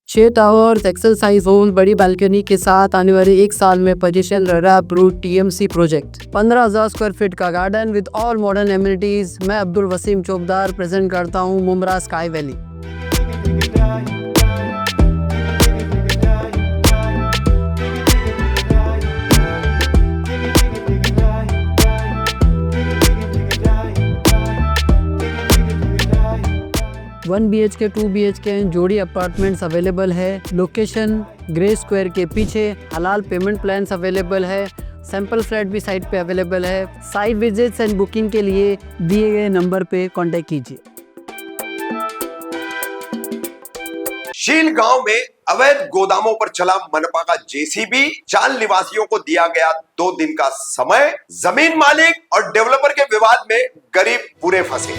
6 towers, exercise zone, बड़ी balcony के साथ आने वाले 1 साल में पोजीशन रैप रूट टीएमसी प्रोजेक्ट। 15,000 स्क्वायर फीट का garden with all modern amenities. मैं अब्दुल वसीम चौबदार प्रेजेंट करता हूँ Mumbra sky valley. One BHK 2 BHK जोड़ी अपार्टमेंट्स अवेलेबल है। लोकेशन ग्रे स्क्वायर के पीछे। हलाल पेमेंट प्लान्स अवेलेबल है। सैंपल फ्लैट भी साइट पे अवेलेबल है। साइट विजिट्स एंड बुकिंग के लिए दिए गए नंबर पे कांटेक्ट कीजिए। शील गांव में अवैध गोदामों पर चला मनपा का जेसीबी। चाल निवासियों को दिया गया 2 दिन का समय। जमीन मालिक और डेवलपर के विवाद में गरीब बुरे फंसे।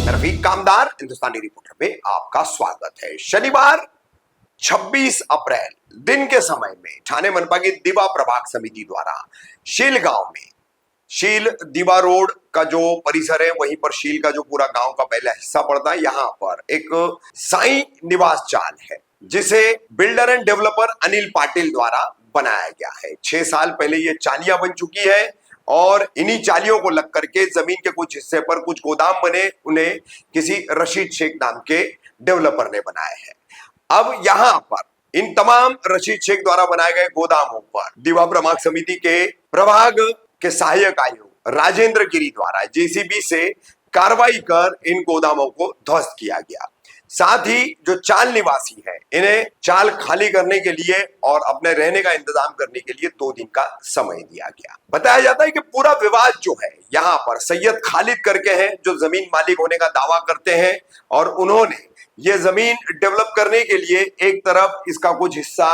रफीक कामदार हिंदुस्तानी रिपोर्टर में आपका स्वागत है। शनिवार 26 अप्रैल दिन के समय में ठाणे मनपा की दिवा प्रभाग समिति द्वारा शील गांव में शील दिवा रोड का जो परिसर है वहीं पर शील का जो पूरा गांव का पहला हिस्सा पड़ता है, यहां पर एक साई निवास चाल है जिसे builder end developer Anil Patil द्वारा बनाया गया है। 6 साल पहले ये चालियां बन चुकी है और इन्हीं चालियों को लग करके जमीन के कुछ हिस्से पर कुछ गोदाम बने, उन्हें किसी रशीद शेख नाम के डेवलपर ने बनाए हैं। अब यहां पर इन तमाम रशीद शेख द्वारा बनाए गए गोदामों पर दिवा प्रभाग समिति के प्रभाग के सहायक आयुक्त राजेंद्र गिरी द्वारा जेसीबी से कार्रवाई कर इन गोदामों को ध्वस्त किया गया। साथ ही जो चाल निवासी है इन्हें चाल खाली करने के लिए और अपने रहने का इंतजाम करने के लिए 2 दिन का समय दिया गया। बताया जाता है कि पूरा विवाद जो है यहाँ पर सैयद खालिद करके हैं जो जमीन मालिक होने का दावा करते हैं और उन्होंने ये जमीन डेवलप करने के लिए एक तरफ इसका कुछ हिस्सा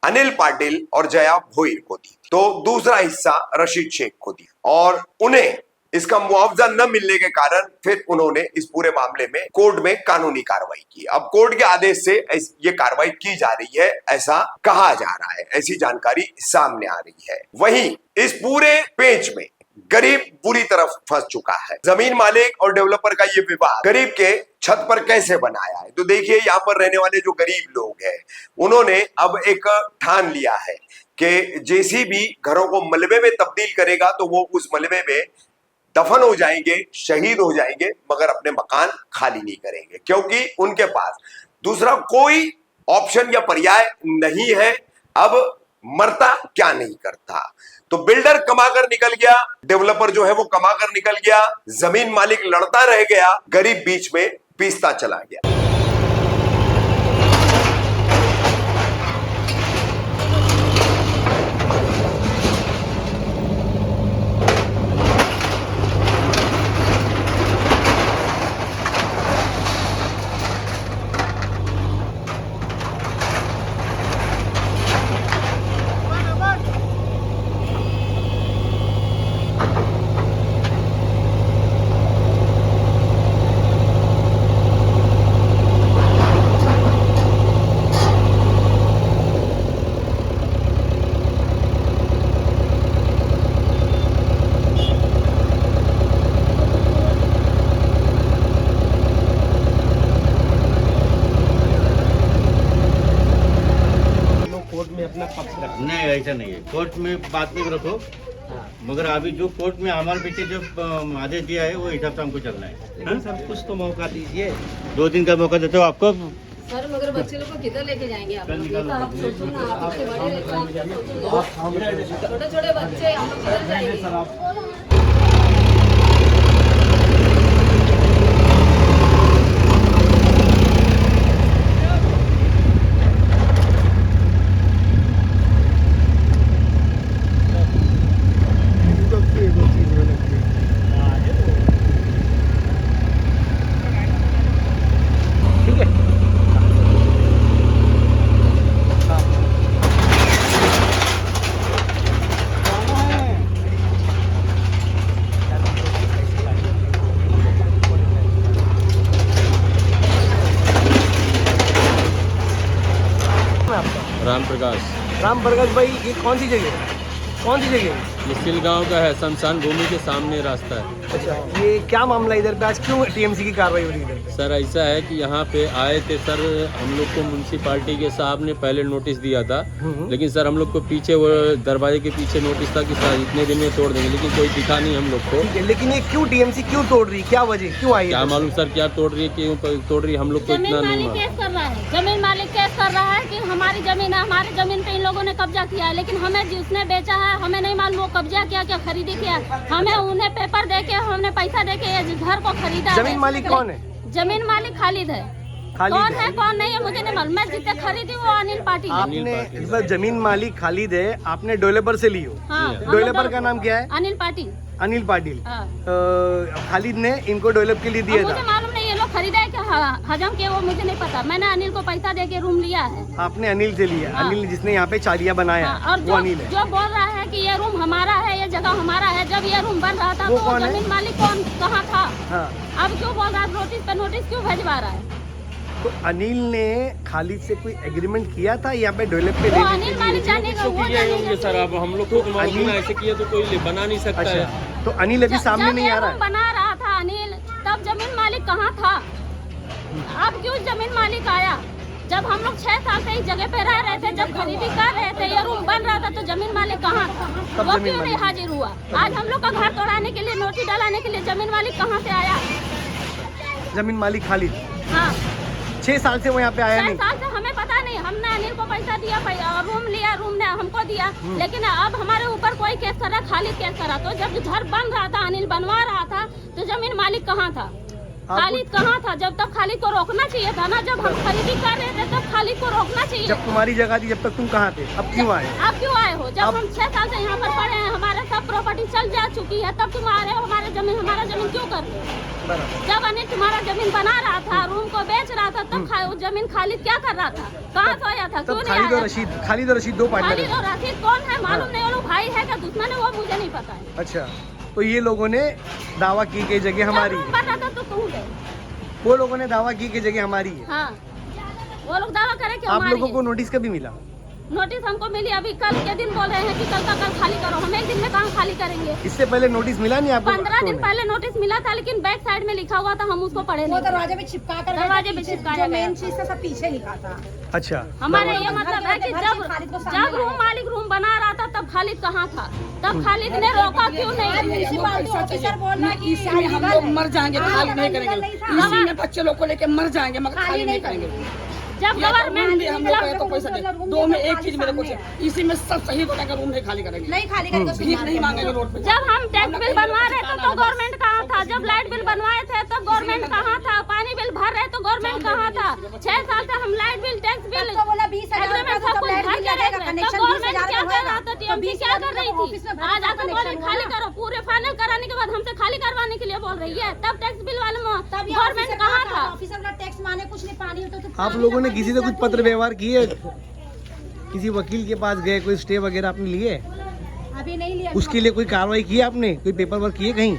अनिल पाटिल और जया भोईर को दी, तो दूसरा हिस्सा रशीद शेख को दी और उन्हें इसका मुआवजा न मिलने के कारण फिर उन्होंने इस पूरे मामले में कोर्ट में कानूनी कार्रवाई की। अब कोर्ट के आदेश से ये कार्रवाई की जा रही है ऐसा कहा जा रहा है, ऐसी जानकारी सामने आ रही है। वहीं इस पूरे पेच में गरीब बुरी तरफ फंस चुका है। जमीन मालिक और डेवलपर का ये विवाद गरीब के छत पर कैसे बनाया है, तो देखिए यहाँ पर रहने वाले जो गरीब लोग हैं उन्होंने अब एक ठान लिया है कि जेसीबी घरों को मलबे में तब्दील करेगा तो वो उस मलबे में दफन हो जाएंगे, शहीद हो जाएंगे, मगर अपने मकान खाली नहीं करेंगे क्योंकि उनके पास दूसरा कोई ऑप्शन या पर्याय नहीं है। अब मरता क्या नहीं करता, तो बिल्डर कमाकर निकल गया, डेवलपर जो है वो कमाकर निकल गया, जमीन मालिक लड़ता रह गया, गरीब बीच में पीसता चला गया। नहीं ऐसा नहीं है, कोर्ट में बात नहीं रखो, मगर अभी जो कोर्ट में हमारे पीछे जो आदेश दिया है वो हिसाब से हमको चलना है। लेकिन सर कुछ तो मौका दीजिए। 2 दिन का मौका देते हो आपको। सर मगर बच्चे लोग को किधर लेके जाएंगे आप लोग? ये तो आप सोचो ना, आप इतने बड़े रहते हैं, छोटे छोटे बच्चे हम लोग किधर जाएंगे? राम प्रकाश। राम प्रकाश भाई, ये कौन सी जगह है? कौन सी जगह? ये सिलगांव का है, शमशान भूमि के सामने रास्ता है। अच्छा, ये क्या मामला इधर पे आज क्यों टीएमसी की कार्रवाई हो रही है इधर पे? सर ऐसा है कि यहाँ पे आए थे सर, हम लोग को म्यूनसिपाल्टी के साहब ने पहले नोटिस दिया था, लेकिन सर हम लोग को पीछे वो दरवाजे के पीछे नोटिस था कि सर इतने दिन में तोड़ देंगे, लेकिन कोई दिखा नहीं हम लोग को। ठीक है, लेकिन ये क्यों टीएमसी क्यों तोड़ रही है, क्या वजह, क्यों आई है? क्या मालूम सर क्या तोड़ रही है, क्यों तोड़ रही है, हम लोग को इतना नहीं मालूम। केस कर रहा है, जमीन मालिक केस कर रहा है कि हमारी जमीन है, हमारी जमीन पे इन लोगों ने कब्जा किया है, लेकिन हमें जिसने बेचा है हमें नहीं मालूम वो कब्जा किया क्या खरीदी किया। हमें उन्हें पेपर दे के, हमने पैसा दे के ये घर को खरीदा। जमीन मालिक कौन है? जमीन मालिक खालिद है। खालिद कौन है कौन नहीं है मुझे नहीं मालूम। मैं जितने खरीदी वो अनिल पाटिल है। आपने इस बार जमीन मालिक खालिद है, आपने डेवलपर से ली हो? हाँ, डेवलपर का नाम क्या है? अनिल पाटिल। अनिल पाटिल। हाँ। खालिद ने इनको डेवलप के लिए दिया मुझे था? मालूम नहीं ये लोग खरीदा है क्या हजम के, वो मुझे नहीं पता। मैंने अनिल को पैसा दे के रूम लिया है। आपने अनिल से लिया? हाँ। अनिल जिसने यहाँ पे चालिया बनाया हाँ, है, और वो अनिल है। जो बोल रहा है कि ये रूम हमारा है, ये जगह हमारा है, जब ये रूम बन रहा था वो तो कौन है? जमीन मालिक कौन कहाँ था? हाँ। अब क्यों बोल रहा है नोटिस पे नोटिस क्यों भेजवा रहा है? तो अनिल ने खालिद से कोई एग्रीमेंट किया था यहाँ पे डेवलप पे वो देने अनिल मालिक जानेगा, वो किए होंगे सर, अब हम लोग को तो मालूम अनिल- है, ऐसे किया तो कोई बना नहीं सकता है। अच्छा, तो अनिल अभी सामने नहीं आ रहा है? बना रहा था अनिल, तब जमीन मालिक कहाँ था? अब क्यों जमीन मालिक आया? जब हम लोग 6 साल से इस जगह पे रह रहे थे, जब खरीदी कर रहे थे, ये रूम बन रहा था, तो जमीन मालिक कहाँ था? तब वो जमीन क्यों नहीं मालिक- हाजिर हुआ? आज हम लोग का घर तोड़ाने के लिए, नोटिस डलाने के लिए जमीन मालिक कहाँ से आया? जमीन मालिक खालिद हाँ, 6 साल से वो यहाँ पे आया 6 नहीं? साल से हमें पता नहीं। हमने अनिल को पैसा दिया और रूम लिया, रूम ने हमको दिया, लेकिन अब हमारे ऊपर कोई केस कर रहा, खालिद केस कर रहा। तो जब घर बन रहा था, अनिल बनवा रहा था, तो जमीन मालिक कहाँ था? खालिद कहाँ था? जब तक खालिद को रोकना चाहिए था ना, जब हम खरीदी कर रहे थे तब खालिद को रोकना चाहिए। जब तुम्हारी जगह थी, जब तक तुम कहाँ थे? अब क्यों आए? आप क्यों आए हो? जब हम 6 साल से यहाँ पर पड़े हैं, हमारे सब प्रॉपर्टी चल जा चुकी है, तब तुम आ रहे हो हमारा जमीन क्यों कर रहे हो? बराबर। जब अनिल तुम्हारा जमीन बना रहा था, रूम को बेच रहा था, तब वो जमीन खालिद क्या कर रहा था? कहाँ सोया था? क्यों तब नहीं आया? खालिद और रशीद दो पार्टनर खालिद हैं। और रशीद कौन है मालूम नहीं। वो लोग भाई है क्या दुश्मन है, वो मुझे नहीं पता है। अच्छा, तो ये लोगों ने दावा की कि जगह हमारी जब रूम है। बन रहा था तो तुम गए। वो लोगों ने दावा की कि जगह हमारी है। हाँ, वो लोग दावा करे कि आप हमारी लोगों है। को नोटिस कभी मिला? नोटिस हमको मिली अभी कल के दिन, बोल रहे हैं कि कल का कल खाली करो। हम एक दिन में कहाँ खाली करेंगे? इससे पहले नोटिस मिला नहीं आपको? 15 दिन पहले नोटिस मिला था, लेकिन बैक साइड में लिखा हुआ था, हम उसको पढ़े वो नहीं। दरवाजे पे चिपका कर दरवाजे पे चिपकाया जो मेन गया। चीज था सब पीछे लिखा था। अच्छा, हमारा ये मतलब है कि खालिद को सामने जब रूम मालिक रूम बना रहा था, तब खालिद कहाँ था? तब खालिद ने रोका क्यों नहीं? म्यूनसिपालिटी ऑफिसर बोल रहा है कि इसी में हम लोग मर जाएंगे, खाली नहीं करेंगे। इसी में बच्चे लोग को लेके मर जाएंगे, मगर खाली नहीं करेंगे। जब गवर्नमेंट हम लोग को तो पैसा दे, 2 में एक चीज मेरे को चाहिए, इसी में सब सही होने का रूम नहीं खाली करेंगे, नहीं खाली करेंगे। भीख नहीं मांगेंगे रोड पे। जब हम टैक्स बिल बनवा रहे थे तो गवर्नमेंट कहाँ था? जब लाइट बिल बनवाए थे तो गवर्नमेंट कहाँ था? पानी बिल भर रहे तो गवर्नमेंट कहाँ था? 6 साल से हम लाइट बिल, टैक्स बिल, तो बोला 20,000 एग्रीमेंट सब कुछ भर के रहे थे। तो गवर्नमेंट क्या कर रहा था? टीएमसी क्या कर रही थी? आज आकर बोले खाली करो, पूरे फाइनल कराने के बाद हमसे खाली करवाने के लिए बोल रही है। तब टैक्स बिल वाले गवर्नमेंट कहाँ था? ऑफिसर वाला टैक्स माने कुछ नहीं, पानी होता तो आप लोगों ने किसी से कुछ पत्र व्यवहार किए? किसी वकील के पास गए, कोई स्टे वगैरह आपने लिए? अभी नहीं लिया। उसके लिए कोई कार्रवाई की आपने? कोई पेपर वर्क किए कहीं?